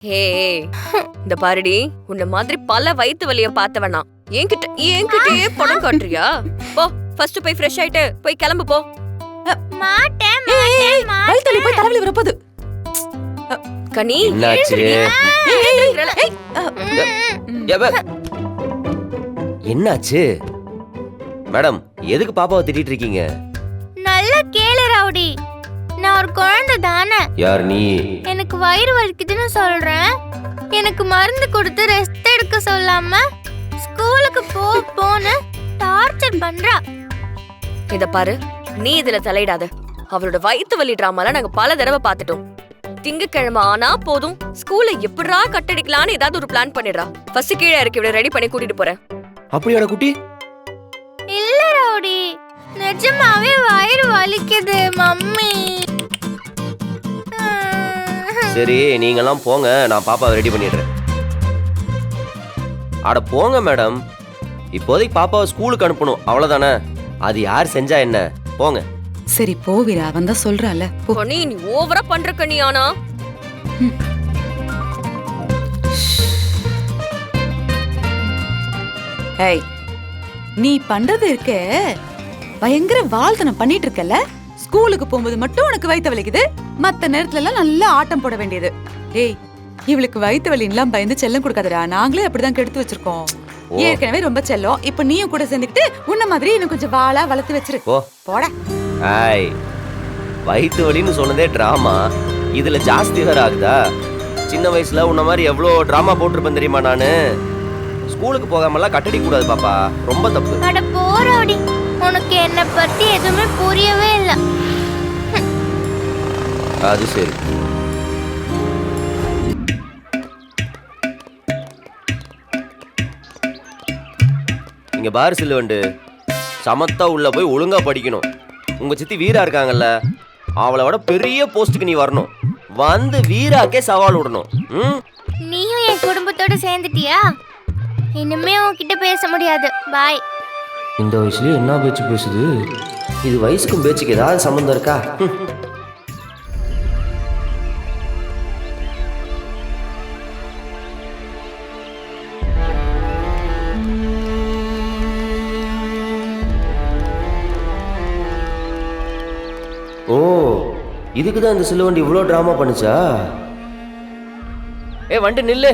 ஹே, இந்த பாருடி, உன்ன மாதிரி பல வயித்து வலிய பார்த்தவனா என்கிட்டயே படம் காட்டுறியா? போ, ஃபர்ஸ்ட் போய் ஃப்ரெஷ் ஆயிட்டு போய் கிளம்பு போ. மாட்டேன் வயித்துல போய் தலைவலி வரப்போகுது. கனி, என்னாச்சு? என்னாச்சு மேடம்? எதுக்கு பாப்பாவை திட்டிட்டு இருக்கீங்க? நல்ல கேளு ரவுடி, நான் ஒரு குழந்தை தானே. யார் நீ? எனக்கு வயிறு வலிக்குதுன்னு சொல்றேன். எனக்கு மருந்து கொடுத்து ரெஸ்ட் எடுக்க சொல்லாம ஸ்கூலுக்கு போன்னு டார்ச்சர் பண்றா. இத பாரு, நீ இதுல தலையிடாத. அவளோட வயித்து வலி டிராமால நாங்க பல தடவை பாத்துட்டோம். திங்கக்கிழமை ஆனா போதும் ஸ்கூல்ல எப்படிரா கட்டடிக்கலான்னு ஏதாவது ஒரு பிளான் பண்ணிடுறா. ஃபர்ஸ்ட் கீழே இறக்கி விட ரெடி பண்ணி கூட்டிட்டு போறேன். அப்படியாடா குட்டி? இல்ல ரவுடி, நிஜமாவே வயிறு வலிக்குது மம்மி. சரி, நீங்கெல்லாம் போங்க, நான் பாப்பாவை ரெடி பண்ணிடுறேன். அட போங்க மேடம், இப்போதைக்கு பாப்பாவை ஸ்கூலுக்கு அனுப்பணும், அவ்வளவுதானே. அது யார் செஞ்சா என்ன, போங்க. சரி போ வீரா, அவன் தான் சொல்றான்ல. போ. கனி, நீ ஓவரா பண்ற கனி. ஆனா ஏய், நீ பண்றது இருக்க பயங்கர வாழ்த்தனம் பண்ணிட்டு இருக்கல. ஸ்கூலுக்கு போகும்போது மட்டும் உனக்கு வயித்து வலிக்குது, மத்த நேரத்துல எல்லாம் நல்லா ஆட்டம் போட வேண்டியது. ஏய், இவளுக்கு வயித்து வலின்லாம் பயந்து செல்லம் கொடுக்காதடா. நாங்களே அப்படிதான் கெடுத்து வச்சிருக்கோம். ஏற்கனவே ரொம்ப செல்லம், இப்ப நீயும் கூட சேர்ந்துக்கிட்டு உன்ன மாதிரி இன்னும் கொஞ்சம் வாளா வளர்த்து வச்சிரு. போட. ஆய், வயித்து வலின்னு சொன்னதே டிராமா, இதுல ஜாஸ்தி வேற ஆகுதா? சின்ன வயசுல உன்ன மாதிரி எவ்வளவு டிராமா போட்டிருப்பேன் தெரியுமா நானு? ஸ்கூலுக்கு போகாமலாம் கட்டடி கூடாது பாப்பா, ரொம்ப தப்பு. அட போ ரவுடி, உனக்கு என்ன பத்தி எதுவுமே புரியவே இல்ல. அது சரி. இங்க பாரு சில்லுவண்டு, சமத்தா உள்ள போய் ஒழுங்கா படிக்கணும். உங்க சித்தி வீரா இருக்காங்கல்ல, அவளை விட பெரிய போஸ்டுக்கு நீ வரணும். வந்து வீராக்கே சவால் விடணும். நீயும் என் குடும்பத்தோட சேர்ந்துட்டியா? இனிமே உன்கிட்ட பேச முடியாது. பாய். இந்த வயசுலயே என்ன பேச்சு பேசுது? இது வயசுக்கும் பேச்சுக்கு ஏதாவது சம்பந்தம் இருக்கா? ஓ, இதுக்குதான் இந்த சிலுவண்டி இவ்வளோ டிராமா பண்ணுச்சா? ஏ வண்டு நில்லு,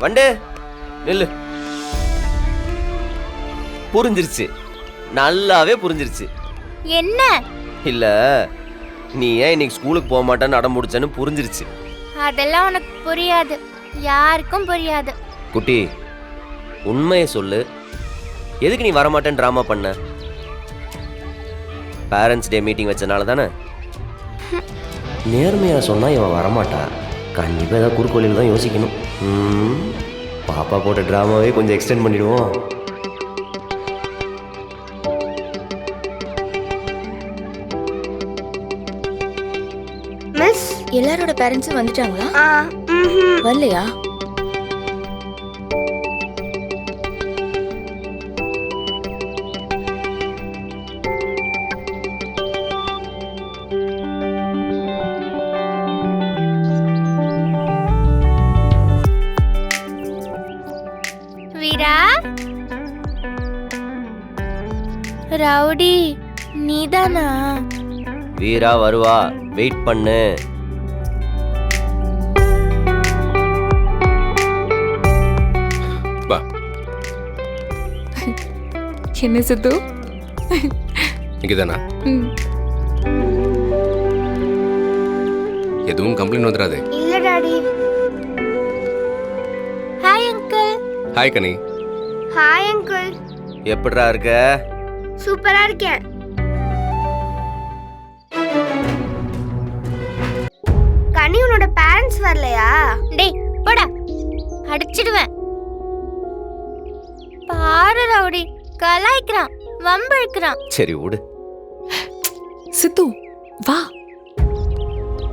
வண்டு நில்லு. புரிஞ்சிருச்சு, நல்லாவே புரிஞ்சிருச்சு. என்ன? இல்ல, நீ ஏன் இன்னைக்கு ஸ்கூலுக்கு போக மாட்டேன்னு அடம் முடிச்சேன்னு புரிஞ்சிருச்சு. அதெல்லாம் உனக்கு புரியாது, யாருக்கும் புரியாது. குட்டி, உண்மையை சொல்லு, எதுக்கு நீ வரமாட்டேன்னு டிராமா பண்ண? பேரண்ட்ஸ் டே மீட்டிங் வச்சனால தானே? நேர்மையா சொன்னா இவன் வரமாட்டா. கண்டிப்பா ஏதாவது குறுக்கோளில் தான் யோசிக்கணும். பாப்பா போட்ட டிராமாவே கொஞ்சம் எக்ஸ்டெண்ட் பண்ணிடுவோம். மிஸ், எல்லாரோட பேரண்ட்ஸும் வந்துட்டாங்களா? வரலையா? வீரா, ரவுடி நீதானா? வீரா வருவா, வெயிட் பண்ணு. என்ன சித்து? இங்கதானா? எதுவும் கம்ப்ளைண்ட் வந்துடாது? இல்ல டாடி. Hi uncle. ஹாய் கனி. Hi uncle. எப்படிடா இருக்க? சூப்பரா இருக்கேன். கனி, உன்னோட பேரண்ட்ஸ் வரலையா? டேய் போடா, அடிச்சிடுவேன். பாரு ரவுடி, கலாய்க்கிறான், வம்பிழுக்கிறான். சரி விடு. சித்து வா.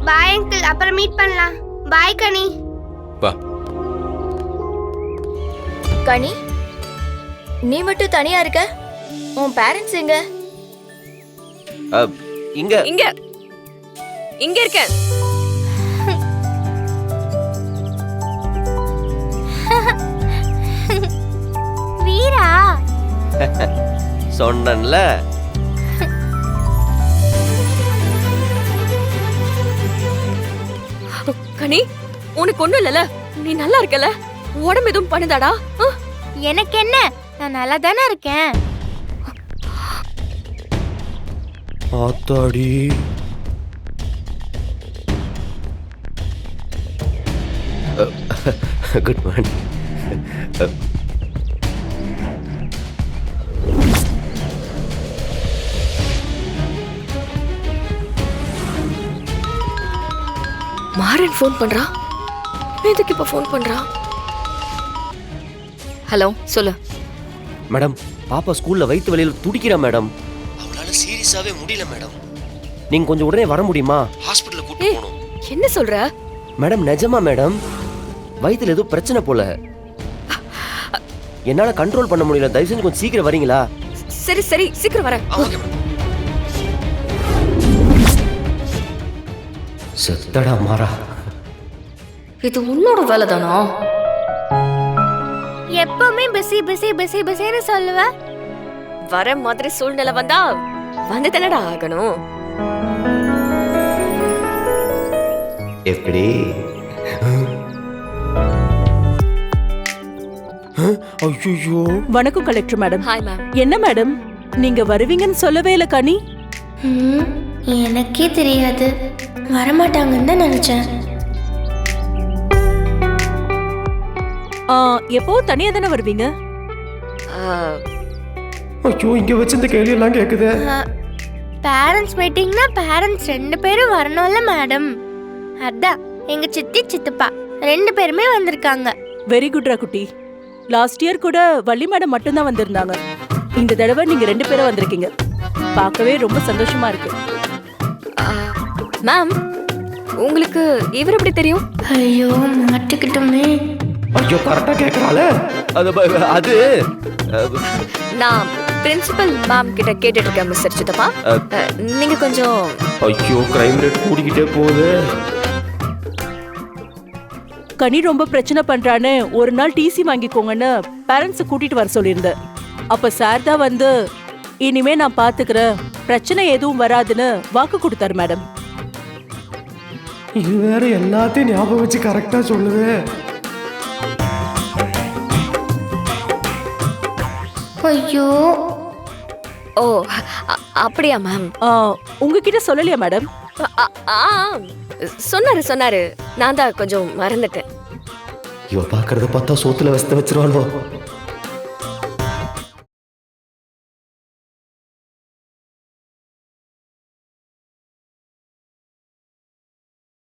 பாய் அங்கிள், அப்புறம் மீட் பண்ணலாம். பாய் கனி. வா. கனி, நீ மட்டும் தனியா இருக்க? உன் பேரண்ட்ஸ் எங்க? இங்க இங்க இங்க இருக்கேன். சொன்னேன்ல. கனி உனக்கு ஒண்ணும் இல்லல, நீ நல்லா இருக்கல? உடம்பு எதுவும் பண்ணுதாடா? எனக்கு என்ன, நான் நல்லா தானே இருக்கேன். ஆத்தாடி. Good morning. மாறன் ஃபோன் பண்றா. எதுக்கு இப்ப ஃபோன் பண்றா? ஹலோ, சொல்லு. மேடம், பாப்பா ஸ்கூல்ல வயித்து வலியில துடிக்கிறா மேடம். அவளால சீரியஸாவே முடியல மேடம். நீங்க கொஞ்சம் உடனே வர முடியுமா? ஹாஸ்பிடல்ல கூட்டி போணும். என்ன சொல்ற? மேடம் நிஜமா மேடம், வயித்துல ஏதோ பிரச்சனை போல. என்னால கண்ட்ரோல் பண்ண முடியல. தயவு செஞ்சு கொஞ்சம் சீக்கிரம் வரீங்களா? சரி சரி, சீக்கிரம் வரேன். செத்தடா மாறா. இது உன்னோட வேலை தானா? எப்பவுமே பிஸி பிஸி பிஸி பிஸின்னு சொல்லுவ. வர மாதிரி சூழ்நிலை வந்தா வந்து தானடா ஆகணும். எப்படி? ஐயோ. வணக்கம் கலெக்டர் மேடம். Hi ma'am. என்ன மேடம், நீங்க வருவீங்கன்னு சொல்லவே இல்ல கனி. எனக்கே தெரியாது, வரமாட்டாங்கன்னு தான் நினைச்சேன். எப்போ தனியா தானே வருவீங்க? ஐயோ, இங்க வச்சு இந்த கேள்வி எல்லாம் கேக்குதே. பேரண்ட்ஸ் மீட்டிங்னா பேரண்ட்ஸ் 2 பேரும் வரணும்ல மேடம். அதான் எங்க சித்தி சித்தப்பா 2 பேருமே வந்திருக்காங்க. வெரி குட்ரா குட்டி. லாஸ்ட் இயர் கூட வள்ளி மேடம் மட்டும்தான் வந்திருந்தாங்க. இந்த தடவை நீங்க 2 பேரும் வந்திருக்கீங்க. பார்க்கவே ரொம்ப சந்தோஷமா இருக்கு. மேம், உங்களுக்கு இவர் எப்படி தெரியும்? ஐயோ மாட்டிக்கிட்டோமே. ஐயோ, கரெக்டா கேக்குறாளே. அது நான் பிரின்சிபல் மேம் கிட்ட கேட்டுட்டு இருக்கேன் மிஸ்டர் சித்தப்பா. நீங்க கொஞ்சம். ஐயோ, கிரைம் ரேட் கூடிக்கிட்டே போகுது. கனி ரொம்ப பிரச்சனை பண்றான்னு ஒரு நாள் டிசி வாங்கிக்கோங்கன்னு பேரண்ட்ஸை கூட்டிட்டு வர சொல்லியிருந்தேன். அப்ப சார் தான் வந்து இனிமே நான் பாத்துக்கிறேன், பிரச்சனை எதுவும் வராதுன்னு வாக்கு கொடுத்தாரு மேடம். இது வேற எல்லாத்தையும் ஞாபகம் வச்சு கரெக்டா சொல்லுது. ஐயோ. ஓ, அப்படியா மேம்? உங்ககிட்ட சொல்லலையா மேடம்? சொன்னாரு. நான் தான் கொஞ்சம் மறந்துட்டேன். இவ பாக்குறத பார்த்தா சோத்துல வச்சுருவாளோ.